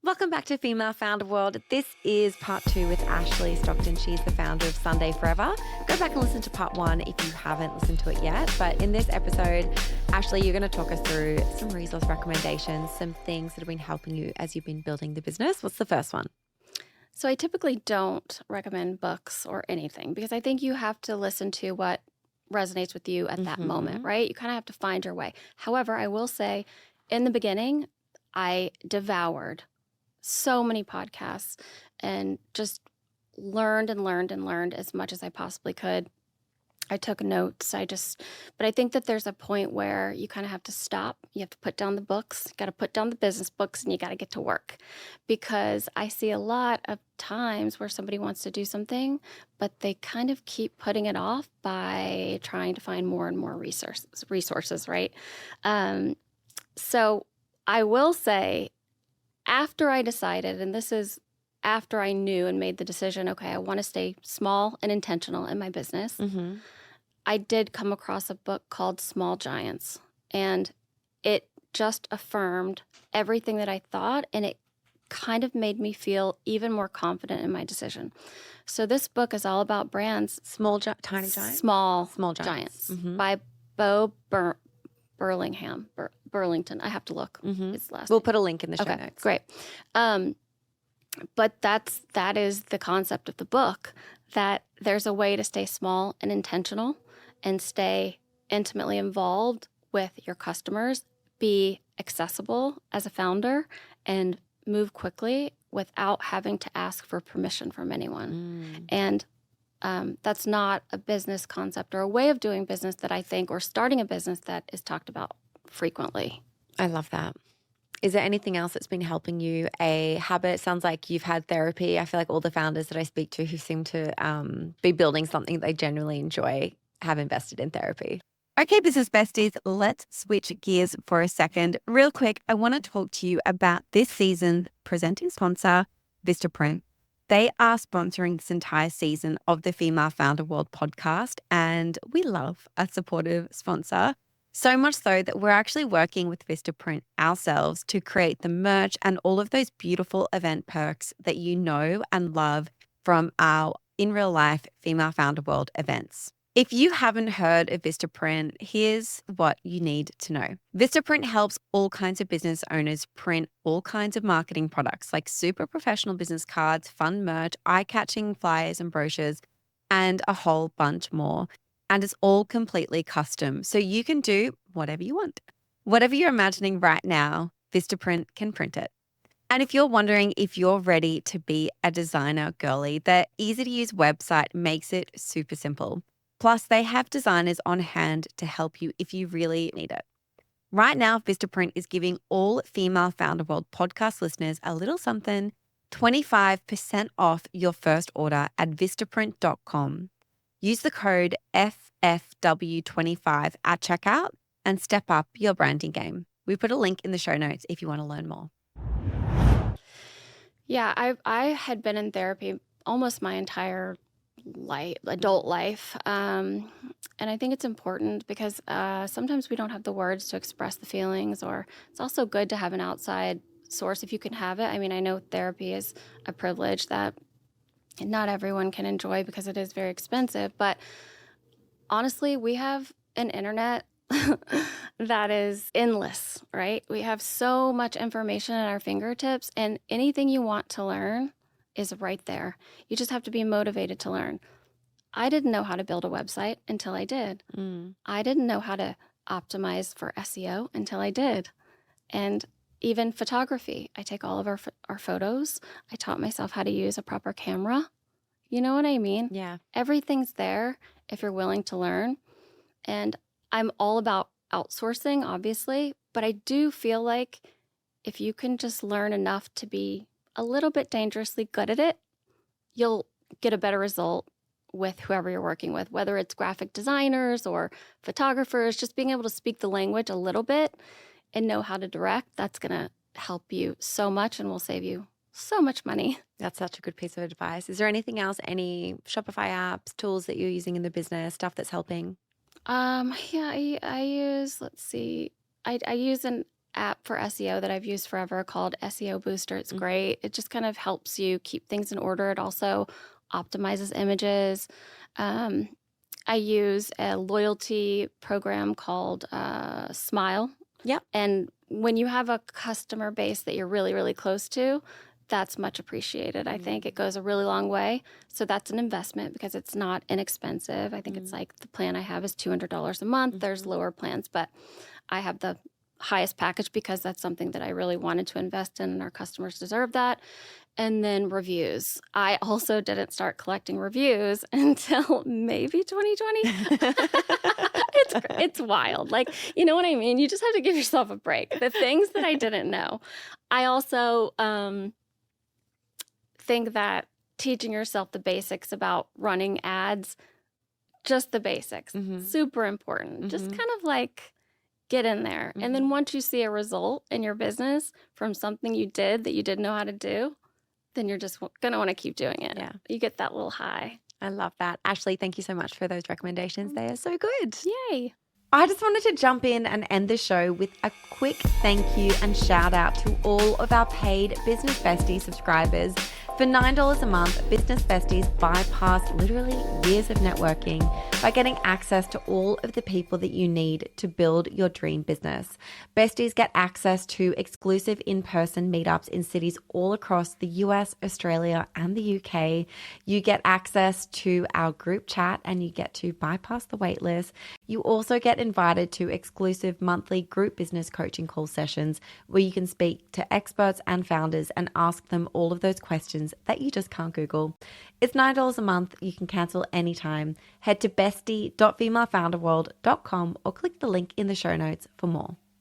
Welcome back to Female Founder World. This is part 2 with Ashli Stockton. She's the founder of Sunday Forever. Go back and listen to part 1 if you haven't listened to it yet. But in this episode, Ashli, you're going to talk us through some resource recommendations, some things that have been helping you as you've been building the business. What's the first one? So I typically don't recommend books or anything because I think you have to listen to what resonates with you at that moment, right? You kind of have to find your way. However, I will say in the beginning, I devoured so many podcasts and just learned as much as I possibly could. I took notes. But I think that there's a point where you kind of have to stop. You have to put down the books, got to put down the business books, and you got to get to work. Because I see a lot of times where somebody wants to do something, but they kind of keep putting it off by trying to find more and more resources, right? So I will say, after I decided, and this is after I knew and made the decision, okay, I want to stay small and intentional in my business. I did come across a book called Small Giants, and it just affirmed everything that I thought, and it kind of made me feel even more confident in my decision. So this book is all about brands. Tiny Giants? Small Giants. By Bo Burlingham. Burlington. I have to look. His last We'll name. put a link in the show Okay, notes. great. But that is the concept of the book, that there's a way to stay small and intentional and stay intimately involved with your customers, be accessible as a founder, and move quickly without having to ask for permission from anyone. And that's not a business concept or a way of doing business that I think, or starting a business that is talked about frequently. I love that. Is there anything else that's been helping you? A habit? It sounds like you've had therapy. I feel like all the founders that I speak to who seem to be building something they genuinely enjoy have invested in therapy. Okay, business besties, let's switch gears for a second. Real quick, I want to talk to you about this season's presenting sponsor, Vistaprint. They are sponsoring this entire season of the Female Founder World podcast, and we love a supportive sponsor. So much so that we're actually working with Vistaprint ourselves to create the merch and all of those beautiful event perks that you know and love from our in real life Female Founder World events. If you haven't heard of Vistaprint, here's what you need to know. Vistaprint helps all kinds of business owners print all kinds of marketing products like super professional business cards, fun merch, eye-catching flyers and brochures, and a whole bunch more. And it's all completely custom, so you can do whatever you want. Whatever you're imagining right now, Vistaprint can print it. And if you're wondering if you're ready to be a designer girly, their easy-to-use website makes it super simple. Plus, they have designers on hand to help you if you really need it. Right now, Vistaprint is giving all Female Founder World podcast listeners a little something, 25% off your first order at Vistaprint.com. Use the code FFW25 at checkout and step up your branding game. We put a link in the show notes if you want to learn more. Yeah, I had been in therapy almost my entire adult life. And I think it's important because sometimes we don't have the words to express the feelings, or it's also good to have an outside source if you can have it. I mean, I know therapy is a privilege that not everyone can enjoy because it is very expensive, but honestly, we have an internet that is endless, right? We have so much information at our fingertips, and anything you want to learn is right there. You just have to be motivated to learn. I didn't know how to build a website until I did. I didn't know how to optimize for SEO until I did. And even photography. I take all of our photos. I taught myself how to use a proper camera. You know what I mean? Yeah. Everything's there if you're willing to learn. And I'm all about outsourcing, obviously, but I do feel like if you can just learn enough to be a little bit dangerously good at it, you'll get a better result with whoever you're working with, whether it's graphic designers or photographers. Just being able to speak the language a little bit and know how to direct, that's going to help you so much and will save you so much money. That's such a good piece of advice. Is there anything else, any Shopify apps, tools that you're using in the business, stuff that's helping? Yeah, I use, let's see, I use an app for SEO that I've used forever called SEO Booster. It's great. It just kind of helps you keep things in order. It also optimizes images. I use a loyalty program called Smile. Yep. And when you have a customer base that you're really, really close to, that's much appreciated. I think it goes a really long way. So that's an investment because it's not inexpensive. I think it's like the plan I have is $200 a month. There's lower plans, but I have the highest package because that's something that I really wanted to invest in, and our customers deserve that. And then reviews. I also didn't start collecting reviews until maybe 2020. It's wild. Like, you know what I mean? You just have to give yourself a break. The things that I didn't know. I also think that teaching yourself the basics about running ads, just the basics, super important. Just kind of like get in there. And then once you see a result in your business from something you did that you didn't know how to do, then you're just going to want to keep doing it. Yeah. You get that little high. I love that. Ashli, thank you so much for those recommendations. They are so good. Yay. I just wanted to jump in and end the show with a quick thank you and shout out to all of our paid Business Besties subscribers. For $9 a month, Business Besties bypass literally years of networking by getting access to all of the people that you need to build your dream business. Besties get access to exclusive in-person meetups in cities all across the US, Australia, and the UK. You get access to our group chat and you get to bypass the waitlist. You also get invited to exclusive monthly group business coaching call sessions where you can speak to experts and founders and ask them all of those questions that you just can't Google. It's $9 a month. You can cancel anytime. Head to bestie.femalefounderworld.com or click the link in the show notes for more.